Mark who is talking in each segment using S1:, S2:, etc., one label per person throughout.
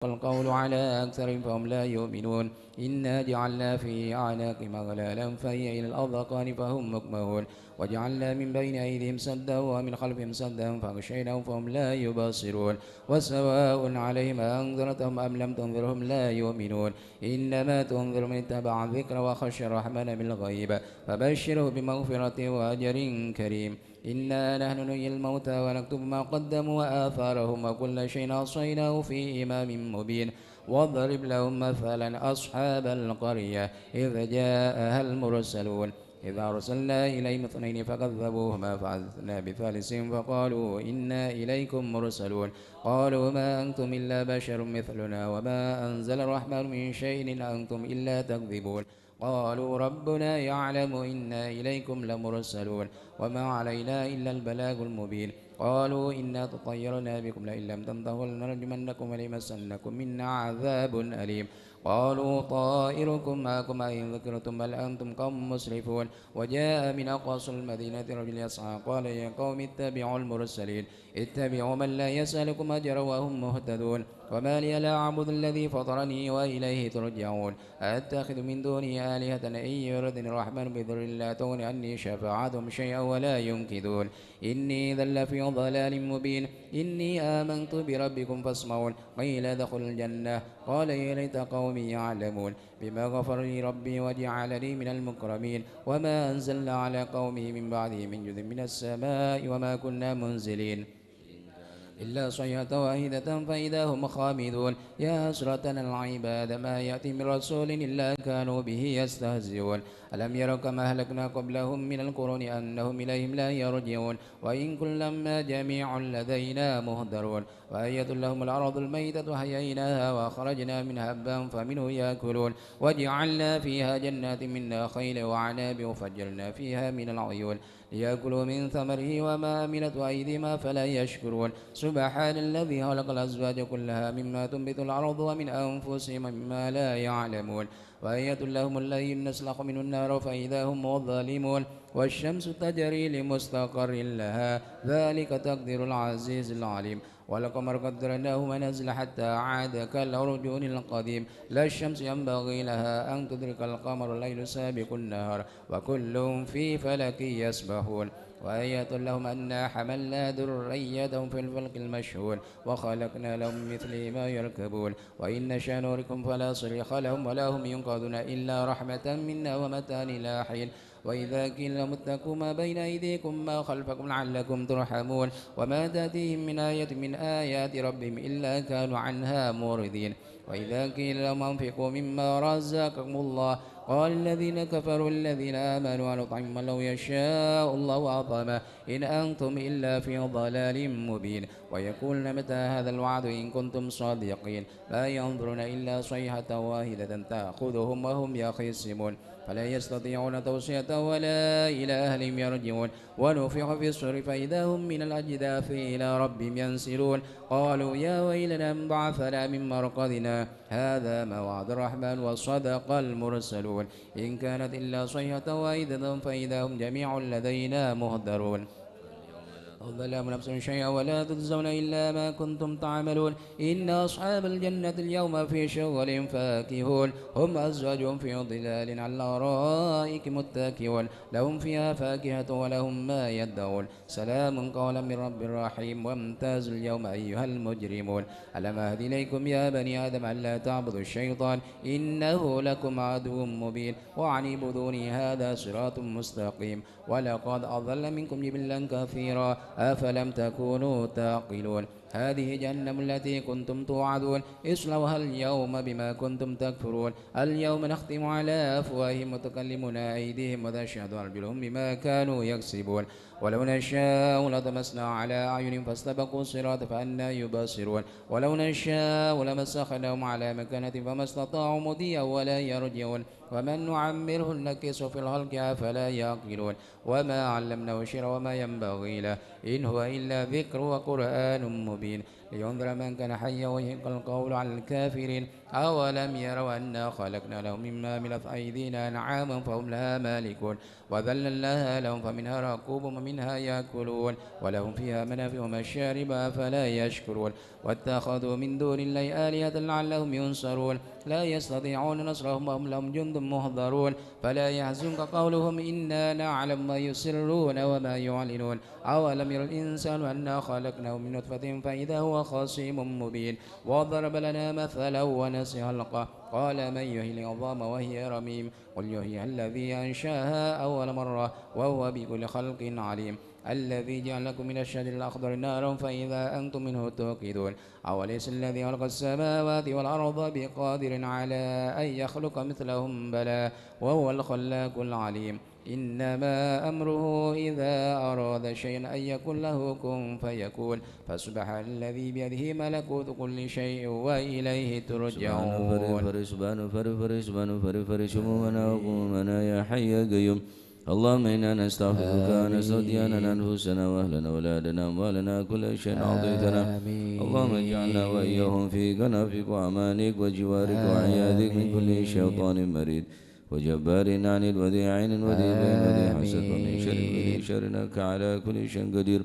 S1: القول على أكثرهم فهم لا يؤمنون إنا جعلنا في أعناقهم أغلالا فهي إلى الأذقان فهم مقمحون وجعلنا من بين أيديهم سدا ومن خلفهم سدا فغشيناهم فهم لا يبصرون وسواء عليهم أنذرتهم أم لم تنذرهم لا يؤمنون إنما تنذر من اتبع الذكر وخشى الرحمن بالغيب فبشره بمغفرة وأجر كريم إنا نحن نحيي الموتى ونكتب ما قدموا وآثارهم وكل شيء أحصيناه في إمام مبين واضرب لهم مثلا أصحاب القرية إذ جاءها المرسلون إذا أرسلنا إليهم اثنين فكذبوهما فعززنا بثالث فقالوا إنا إليكم مرسلون قالوا ما أنتم إلا بشر مثلنا وما أنزل الرحمن من شيء إن أنتم إلا تكذبون قالوا ربنا يعلم إنا إليكم لمرسلون وما علينا إلا البلاغ المبين قالوا إنا تطيرنا بكم لئن لم تنتهوا لنرجمنكم وليمسنكم منا عذاب أليم قالوا طائركم معكم أئن ذكرتم بل أنتم قوم مسرفون وجاء من أقصى المدينة رجل يسعى قال يا قوم اتبعوا المرسلين اتبعوا من لا يسألكم أجرا وهم مهتدون وما لي لا أعبد الذي فطرني وإليه ترجعون أتخذ من دونه آلهة إن يردني الرحمن بضر لا تغن عني شفاعتهم شيئا ولا ينقذون إني إذا لفي ضلال مبين إني آمنت بربكم فاسمعون قيل ادخل الجنة قال يا ليت قومي يعلمون بما غفر لي ربي وجعلني من المكرمين وما أنزلنا على قومه من بعده من جند من السماء وما كنا منزلين إلا صيحة واحدة فإذا هم خامدون يا حسرة العباد ما يأتي من رسول إلا كانوا به يستهزئون ألم يروا كما أهلكنا قبلهم من القرون أنهم إليهم لا يرجعون وإن كل لما جميع لدينا مهدرون وآية لهم الأرض الميتة حييناها وأخرجنا منها حبا فمنه يأكلون وجعلنا فيها جنات من نخيل وعناب وفجرنا فيها من العيون ليأكلوا من ثمره وما عملت أيديهم فلا يشكرون سبحان الذي خلق الأزواج كلها مما تنبت الأرض ومن أنفسهم مما لا يعلمون وآية لهم الليل نسلخ منه النار فإذا هم ظالمون والشمس تجري لمستقر لها ذلك تقدير العزيز العليم والقمر قدرناه منازل حتى عاد كالعرجون القديم لا الشمس ينبغي لها أن تدرك القمر الليل سابق النهار وكل في فلك يسبحون وآية لهم أنا حملنا ذريتهم في الفلك المشحون وخلقنا لهم مثل ما يركبون وإن نشأ نوركم فلا صريخ لهم ولا هم ينقذون إلا رحمة منا ومتاع إلى حين وإذا قيل لهم اتقوا ما بين أيديكم ما خلفكم لعلكم ترحمون وما تأتيهم من آية من آيات ربهم إلا كانوا عنها معرضين وإذا قيل لهم أنفقوا مما رزقكم الله قال الذين كفروا الذين آمنوا نطعم من لو يشاء الله أطعمه إن أنتم إلا في ضلال مبين ويقولون متى هذا الوعد إن كنتم صادقين لا ينظرون إلا صيحة واحدة تأخذهم وهم يخصمون فلا يستطيعون توصية ولا إلى أهلهم يرجعون ونفخ في الصور فإذا هم من الأجداث إلى ربهم ينسلون قالوا يا ويلنا من بعثنا من مرقدنا هذا ما وعد الرحمن وصدق المرسلون إن كانت إلا صيحة واحدة فإذا هم جميع لدينا مهدرون ظلام نفس شيئا ولا تجزون إلا ما كنتم تعملون إن أصحاب الجنة اليوم في شغل فاكهون هم أزواجهم في ظلال على الأرائك متكئون لهم فيها فاكهة ولهم ما يدعون سلام قولا من رب رحيم وامتازوا اليوم أيها المجرمون ألم أهد إليكم يا بني آدم ألا تعبدوا الشيطان إنه لكم عدو مبين وأن اعبدوني هذا صراط مستقيم ولقد أضل منكم جبلا كثيرا أفلم تكونوا تعقلون هذه جهنم التي كنتم توعدون اصلوها اليوم بما كنتم تكفرون اليوم نختم على أفواههم وتكلمنا أيديهم وتشهد أرجلهم بما كانوا يكسبون ولو نشاء لطمسنا على أعينهم فاستبقوا الصراط فأنى يبصرون ولو نشاء لمسخناهم على مكانة فما استطاعوا مضيا ولا يرجعون ومن نعمره نكسه في الخلق أفلا يعقلون وما علمناه الشعر وما ينبغي له إن هو إلا ذكر وقرآن مبين لينذر من كان حيا ويحق القول على الكافرين. أولم يروا أنا خلقنا لهم مما عملت أيدينا أنعاما فهم لها مالكون وذللناها لهم فمنها ركوبهم ومنها يأكلون ولهم فيها منافع ومشارب فلا يشكرون واتخذوا من دون الله آلهة لعلهم ينصرون لا يستطيعون نصرهم وهم لهم جند محضرون فلا يحزنك قولهم إنا نعلم ما يسرون وما يعلنون. أولم ير الإنسان أنا خلقناه من نطفة فإذا هو خصيم مبين وضرب لنا مثلا ونسي خلقه قال من يحيي العظام وهي رميم قل يحييها الذي أنشأها أول مرة وهو بكل خلق عليم الذي جعل لكم من الشجر الأخضر نارا فإذا أنتم منه توقدون أوليس الذي خلق السماوات والأرض بقادر على أن يخلق مثلهم بلى وهو الخلاق العليم إنما أمره إذا أراد شيئا أن يكون له كن فيكون فسبحان الذي بيده ملكوت كل شيء وإليه ترجعون.
S2: سبحانه يا حي يا قيوم. اللهم إنا نستغفرك ونستودع لنا أنفسنا وأهلنا وأولادنا أموالنا كل شيء أعطيتنا. اللهم اجعلنا وإياهم في كنفك وأمانك وجوارك وعياذك من كل شيطان مريد وجبار عن الوديع عين الوديع بين وديع حسد ومن شر وديع شرنك على كل شيء قدير.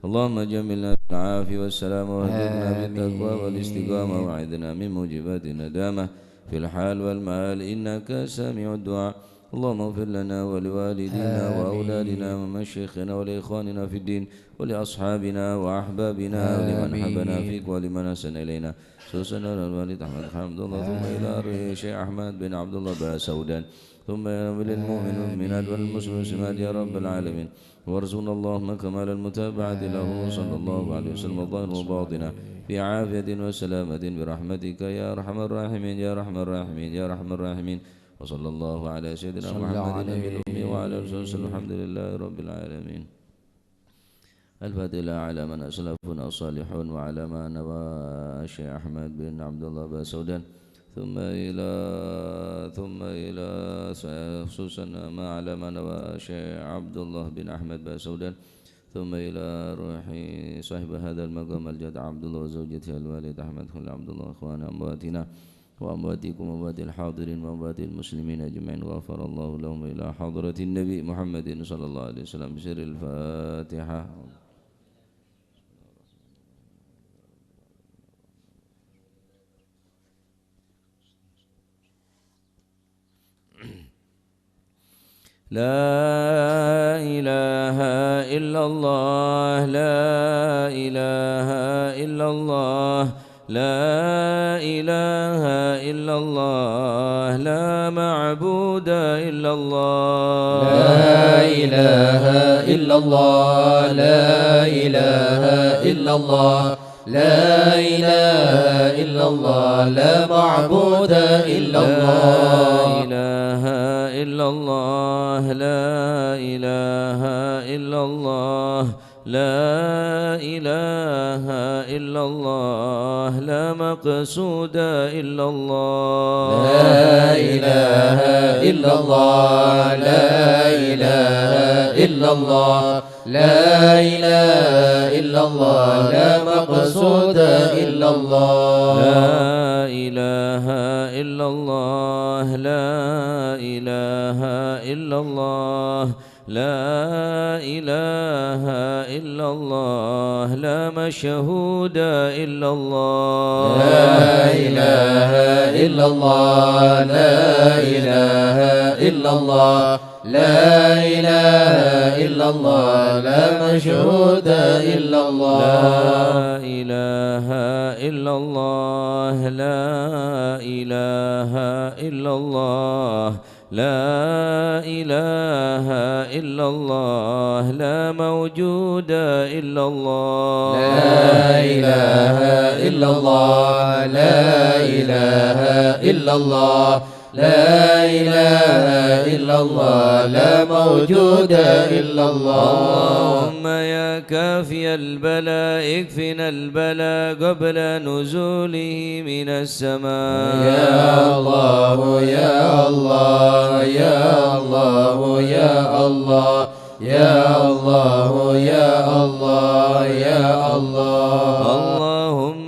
S2: اللهم جملنا بالعافية والسلام واهدنا بالتقوى والاستقامة وعذنا من موجبات الندامة في الحال والمآل إنك سامع الدعاء. اللهم اغفر لنا ولوالدينا وأولادنا ومشايخنا ولإخواننا في الدين ولأصحابنا وأحبابنا ولمن حبنا فيك ولمن أحسن إلينا خصوصا الوالد أحمد حمد الله ثم إلى الشيخ أحمد بن عبد الله باسودان ثم إلى المؤمن والمؤمنات والمسلمات يا رب العالمين. وارزقنا اللهم كمال المتابعة له صلى الله عليه وسلم الظاهر وباطنا في عافية وسلامة برحمتك يا أرحم الراحمين يا أرحم الراحمين يا أرحم الراحمين. وصلى الله على سيدنا محمد النبي الأمي وعلى آله وسلم. الحمد لله رب العالمين. الفاتحة على من أسلفنا الصالحون وعلى ما نوى الشيخ أحمد بن عبد الله باسودان ثم إلى خصوصا ما على ما نوى الشيخ عبد الله بن أحمد باسودان ثم إلى روح صاحب هذا المقام الجد عبد الله وزوجته الوالد أحمد خل عبد الله إخوان أمواتنا وأمواتكم وأموات الحاضرين وأموات المسلمين أجمعين وغفر الله لهم إلى حضرة النبي محمد صلى الله عليه وسلم بسر الفاتحة. لا إله إلا الله لا إله إلا الله لا إله إلا الله لا معبود إلا الله
S3: لا إله إلا الله لا إله إلا الله لا إله إلا الله لا معبود إلا الله
S2: لا إله إلا الله لا إله إلا الله لا إله إلا الله لا مقصود إلا الله
S3: لا إله إلا الله لا إله إلا الله لا إله إلا الله لا مقصود إلا الله
S2: لا إله إلا الله لا إله إلا الله لا إله إلا الله لا مشهود إلا الله
S3: لا إله إلا الله لا إله إلا الله لا إله إلا الله لا مشهود إلا الله
S2: لا إله إلا الله لا إله إلا الله لا إله إلا الله لا موجود إلا الله
S3: لا إله إلا الله لا إله إلا الله لا إله إلا الله لا موجود إلا الله.
S2: اللهم يا كافي البلاء اكفنا البلاء قبل نزوله من السماء.
S3: يا الله يا الله يا الله يا الله يا الله يا الله يا الله.
S2: اللهم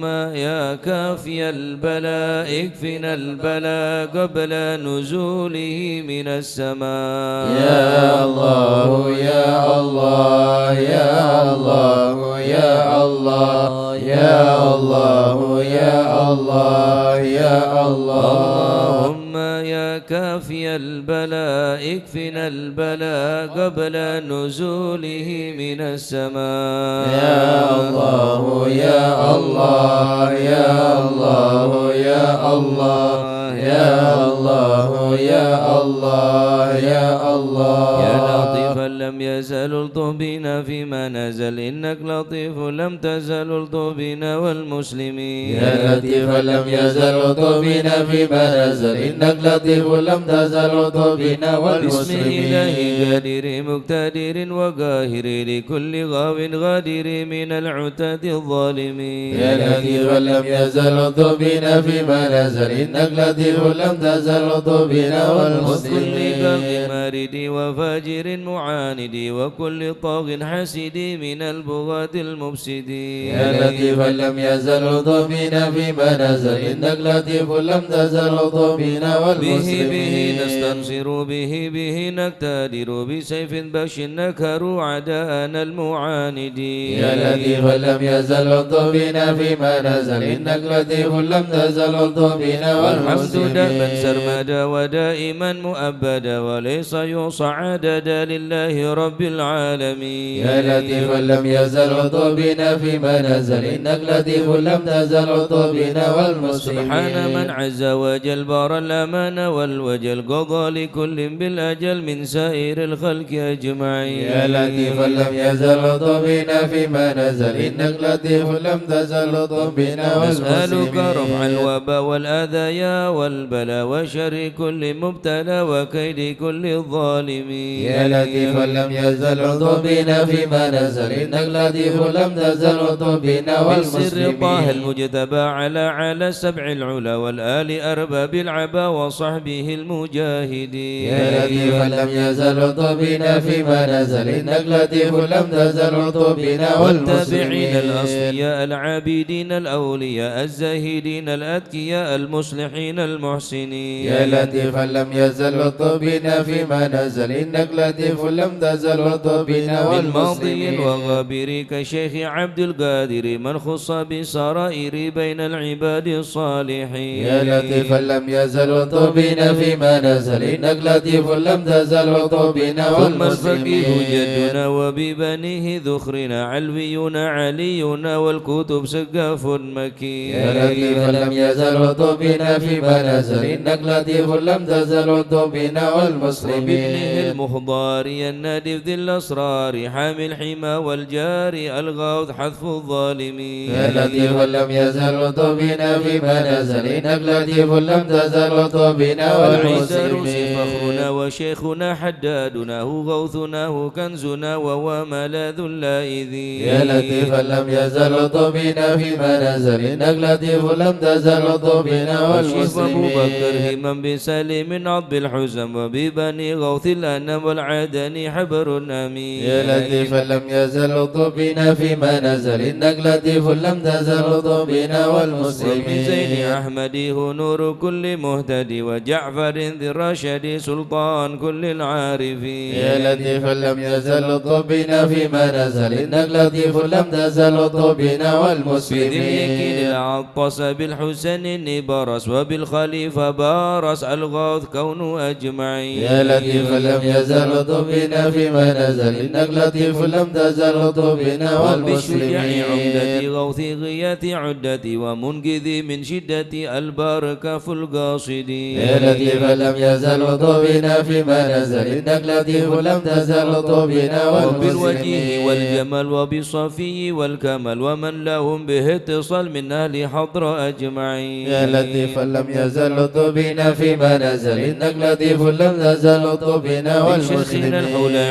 S2: البلاء اكفنا البلاء قبل نزوله من السماء.
S3: يا الله يا الله يا الله يا الله يا الله يا الله يا الله.
S2: اللهم يا كافي البلاء اكفنا البلاء قبل نزوله من السماء.
S3: يا الله يا الله يا الله يا الله يا الله يا الله يا الله.
S2: يا لطيفا لم يزل الطف بنا فيما نزل إنك لطيف لم تزل الطف بنا والمسلمين.
S3: يا لطيفا لم يزل الطف بنا فيما نزل إنك لطيف لم تزل الطف بنا
S2: بسم
S3: والمسلمين.
S2: إله قادر مقتدر وقاهر لكل غاو غادر من العتاد الظالمين.
S3: يا لطيفا لم يزل الطف بنا فيما نزل إنك لطيف لم تزل الطف بنا
S2: وكل
S3: والمسلمين.
S2: باغ مارد وفاجر معاند وكل طاغ حسد من البغاة المفسدين.
S3: يا لطيفا لم يزل الطف بنا فيما نزل إنك لطيف لم تزل الطف بنا والمسلمين.
S2: به نستنصر به نقتدر بسيف بش نكروا عداءنا المعاندين.
S3: يا لطيفا لم يزل الطف بنا فيما نزل إنك لطيف لم تزل الطف بنا
S2: والحمد دائما
S3: والمسلمين.
S2: سرمدا ودائما مؤبدا وليس يوصى عددا لله رب العالمين.
S3: يا لطيفا لم يزل الطف بنا فيما نزل إنك لطيف لم تزل الطف بنا والمسلمين.
S2: سبحان من عز وجل بار الأمان والوجل قضى لكل بالأجل من سائر الخلق أجمعين.
S3: يا لطيفا لم يزل الطف بنا فيما نزل إنك لطيف لم تزل الطف بنا
S2: نسألك
S3: والمسلمين.
S2: رفع الوباء والأذايا والبلاء وشر كل مبتلى وكيد كل الظالمين.
S3: يا لطيفا لم يزل الطف بنا فيما نزل إنك لطيف لم تزل الطف بنا
S2: بالسر طه
S3: والمسلمين.
S2: المجتبى على السبع العلا والآل أرباب العبا وصحبه المجاهدين.
S3: يا لطيفا لم يزل الطف بنا فيما نزل إنك لطيف لم تزل الطف بنا
S2: والتابعين
S3: والمسلمين.
S2: الأصفياء العابدين الأولياء الزاهدين الأتقياء المصلحين المحسنين.
S3: يا لطيفا لم يزل الطف بنا فيما نزل إنك لطيف لم تزل الطف بنا
S2: من ماضي
S3: والمسلمين.
S2: وغابر كشيخ عبد القادر من خص بسرائر بين العباد الصالحين.
S3: يا لطيفا لم يزل الطف بنا فيما نزل إنك لطيف لم تزل الطف بنا
S2: ثم الفقيه
S3: والمسلمين.
S2: جدنا وببنيه ذخرنا علوينا علينا والكتب سقاف مكين.
S3: يا لطيفا لم يزل الطف بنا فيما نزل إنك لطيف لم تزل الطف بنا
S2: وبابنه
S3: والمسلمين.
S2: المخضار النادف ذي الأسرار حامي الحمى والجار الغوث حذف الظالمين.
S3: يا لطيفا لم يزل الطف بنا فيما نزل إنك لطيف لم تزل الطف بنا
S2: والعيسى
S3: والمسلمين.
S2: فخرنا وشيخنا حدادنا هو غوثنا هو كنزنا وهو ملاذ اللائذين.
S3: يا لطيفا لم يزل الطف بنا فيما نزل إنك لطيف لم تزل الطف بنا
S2: والشيخ أبو بكر
S3: والمسلمين.
S2: همم بسليم عض الحزم وببني غوث الأنم والعدن حبر أمين.
S3: يا لطيفا لم يزل الطف بنا فيما نزل إنك لطيف لم تزل الطف بنا والمسلمين.
S2: ومن زين أحمد هو نور كل مهتدي وجعفر ذي الرشد سلطان كل العارفين.
S3: يا لطيفا لم يزل الطف بنا فيما نزل إنك لطيف لم تزل الطف بنا
S2: في ذي
S3: والمسلمين.
S2: اليكين العطس بالحسن النبرس وبالخليفة بارس الغوث كون أجمعين.
S3: يا لطيفا لم يزل الطف بنا فيما نزل إنك لطيف لم تزل الطف بنا
S2: وبالشجاع عمدتي
S3: والمسلمين.
S2: غوثي غياثي عدتي ومنقذي من شدة البركة في القاصدين.
S3: يا لطيفا لم يزل الطف بنا فيما نزل إنك لطيف لم تزل الطف بنا
S2: وبالوجه
S3: والمسلمين.
S2: والجمال وبالصفي والكمال ومن لهم به اتصال من أهل حضر أجمعين.
S3: يا لطيفا لم يزل الطف بنا فيما نزل إنك لطيف لم تزل الطف بنا
S2: بشيخنا
S3: والمسلمين.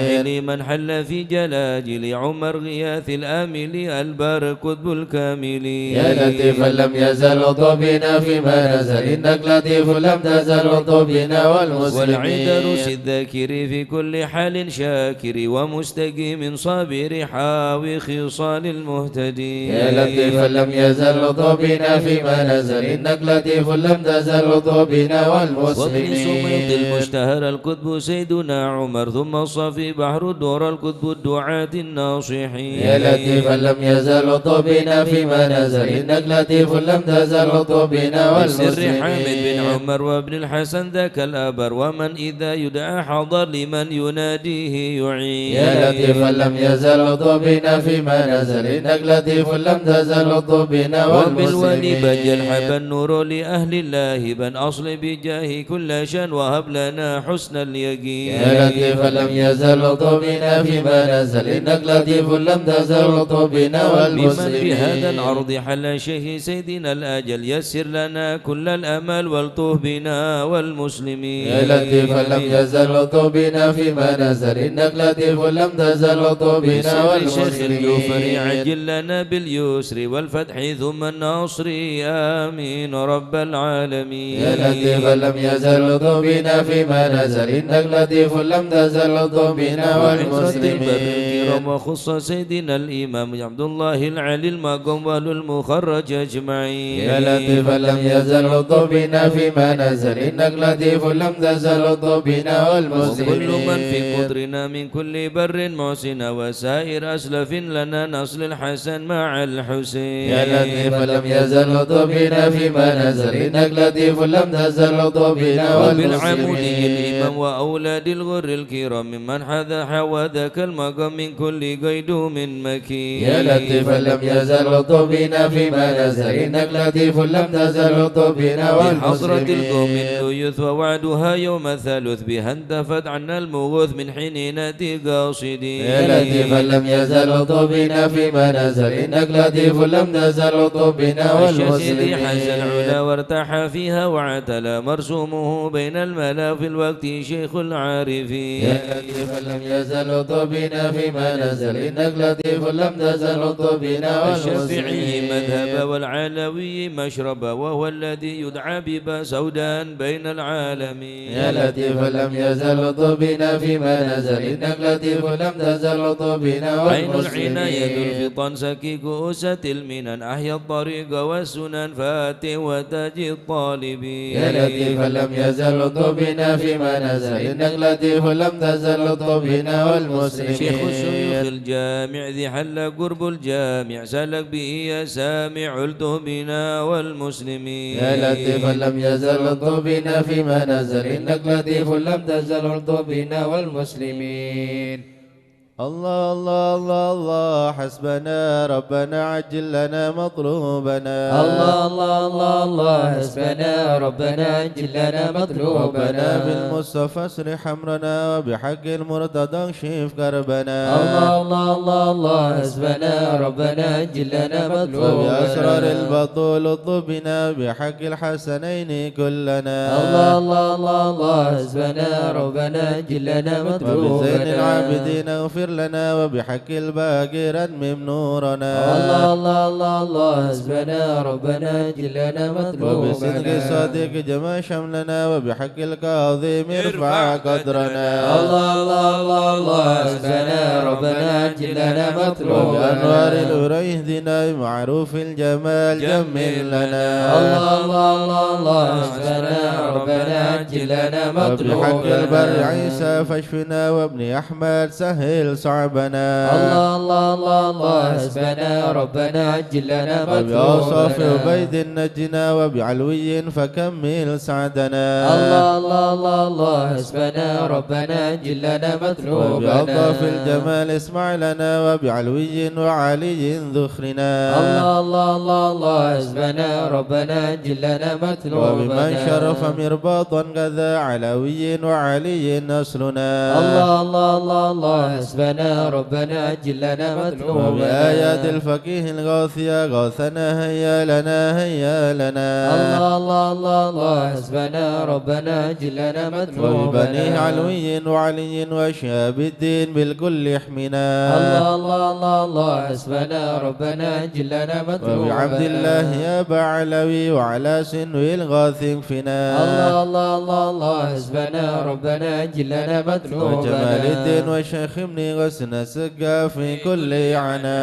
S2: الشاحن من حل في جلاجل عمر غياث الآمل البار قطب الكامل
S3: يا لطيفا لم يزل لطفنا فيما نزل إنك لطيف لم تزل لطفنا والمسلمين
S2: والعيد رس الذاكر في كل حال شاكر ومستقيم صابر حاوي خصال المهتدي
S3: يا لطيفا لم يزل لطفنا فيما نزل إنك لطيف لم تزل لطفنا والمسلمين
S2: وابن سميط المشتهر القطب سيدنا عمر ثم الصفي بحر الدور القطب الدعاة الناصحين
S3: يا لطيفا لم يزل لطفنا فيما نزل إنك لطيف لم تزل لطفنا والمسلمين
S2: سر حامد بن عمر وابن الحسن ذاك الأبر ومن إذا يدعى حضر لمن يناديه يعين
S3: يا لطيفا لم يزل لطفنا فيما نزل إنك لطيف لم تزل لطفنا
S2: وبالولي بج
S3: والمسلمين
S2: الحب النور لأهل الله بن أصل بجاه كل شان وهب لنا حسن اليقين
S3: يا لطيفا لم يزل لطفنا فيما نزل إنك لطيف لم تزل لطفنا والمسلمين
S2: بمن بهذا الأرض حل شيخ سيدنا الأجل يسر لنا كل الأمل والطوف بنا والمسلمين
S3: يا لطيفا لم يزل لطفنا فيما نزل إنك لطيف لم تزل لطفنا
S2: والشيخ الجوفري
S3: والمسلمين
S2: عجل لنا باليسر والفتح ثم النصر آمين رب العالمين
S3: يا لطيفا لم يزل لطفنا فيما نزل إنك لطيف لم تزل لطفنا والمسلمين
S2: الكرام وخص سيدنا الإمام عبد الله العلي المقام والمخرج أجمعين
S3: يا لطيفا لم يزل لطفنا فيما نزل إنك لطيف لم تزل لطفنا والمسلمين
S2: وكل من في قدرنا من كل بر محسن وسائر أسلف لنا نصل الحسن مع الحسين
S3: يا لطيفا لم يزل لطفنا فيما نزل إنك لطيف لم تزل لطفنا
S2: وبالعمودي
S3: والمسلمين
S2: الإمام وأولاد الغر الكرام ممن حذا حوى ذاك المقام من كل قيد من مكين
S3: يا لطيفا لم يزل لطفنا فيما نزل إنك لطيف لم تزل لطفنا
S2: بحضرة القوم
S3: والمسلمين
S2: الليث ووعدها يوم الثالث بها انتفت عنا المغوث من حين ناتي قاصدين
S3: يا لطيفا لم يزل لطفنا فيما نزل إنك لطيف لم تزل لطفنا
S2: الشسيد حز
S3: والمسلمين
S2: العلا وارتاح فيها وعتلى مرسومه بين الملا في الوقت شيخ العارفين
S3: يا لطيفا لم يزل لطفنا فيما نزل إنك لطيف لم تزل لطفنا
S2: الشافعي
S3: والمسلمين
S2: مذهب والعلوي مشرب وهو الذي يدعى ببا سودان بين العالمين
S3: يا لطيفا لم يزل لطفنا فيما نزل إنك لطيف لم تزل لطفنا
S2: عين
S3: والمسلمين
S2: العناية الفطن سكي كؤوسة المنن أحيا الطريق والسنن فاتي وتاج الطالبين
S3: يا لطيفا لم يزل لطفنا فيما نزل إنك لطيف لم تزل لطفنا والمسلمين
S2: شيخ الشيوخ الجامع ذي حل قرب الجامع سلك به يا سامع علت بنا والمسلمين
S3: يا لطيفا لم يزل لطفنا فيما نزل إنك لطيف لم تزل لطفنا والمسلمين
S4: الله الله الله الله حسبنا ربنا عجل لنا مطلوبنا
S3: الله الله الله الله حسبنا ربنا عجل لنا مطلوبنا
S4: بالمصطفى اسرح امرنا وبحق المرتضى اكشف كربنا
S3: الله الله الله الله حسبنا ربنا عجل لنا مطلوبنا
S4: وبأسرار البطول اطلبنا بحق الحسنين كلنا
S3: الله الله الله الله حسبنا ربنا عجل لنا مطلوبنا
S4: وبزين العابدين اغفر لنا وبحق الباقي ردمم نورنا
S3: الله الله الله الله حسبنا ربنا عجل لنا مطلوبنا
S4: وبصدق الصادق جمع شملنا وبحق الكاظم ارفع قدرنا
S3: الله الله الله الله حسبنا ربنا عجل لنا مطلوبنا
S4: وبأنوار الأورى اهدنا بمعروف الجمال جمل لنا
S3: الله الله الله الله حسبنا ربنا عجل لنا مطلوبنا
S4: وبحق البر عيسى فاشفنا وابن أحمد سهل صعبنا
S3: الله الله الله الله حسبنا ربنا عجل لنا
S4: وبأوصاف
S3: مطلوبنا
S4: عبيد نجنا وبعلوي فكمل سعدنا
S3: الله الله الله الله حسبنا ربنا عجل لنا مطلوبنا
S4: وبألطاف الجمال اسمع لنا وبعلوي وعلي ذخرنا
S3: الله الله الله الله حسبنا ربنا عجل لنا مطلوبنا
S4: وبمن شرف مرباطا كذا علوي وعلي نصرنا
S3: الله الله الله الله حسبنا ربنا جلنا مطلوبنا
S4: وبآيات الفقيه الغاثية غاثنا هيا لنا هيا لنا
S3: الله الله الله الله حسبنا ربنا جلنا مطلوبنا
S4: وببنيه علوي وعلي وشهاب الدين بالكل يحمنا
S3: الله الله الله الله حسبنا ربنا جلنا مطلوبنا
S4: وبعبد الله يا أبا علوي وعلى سنوي الغاث فينا
S3: الله الله الله الله حسبنا ربنا جلنا مطلوبنا
S4: وجمال الدين وشيخ ابن غسن سقا في كل عنا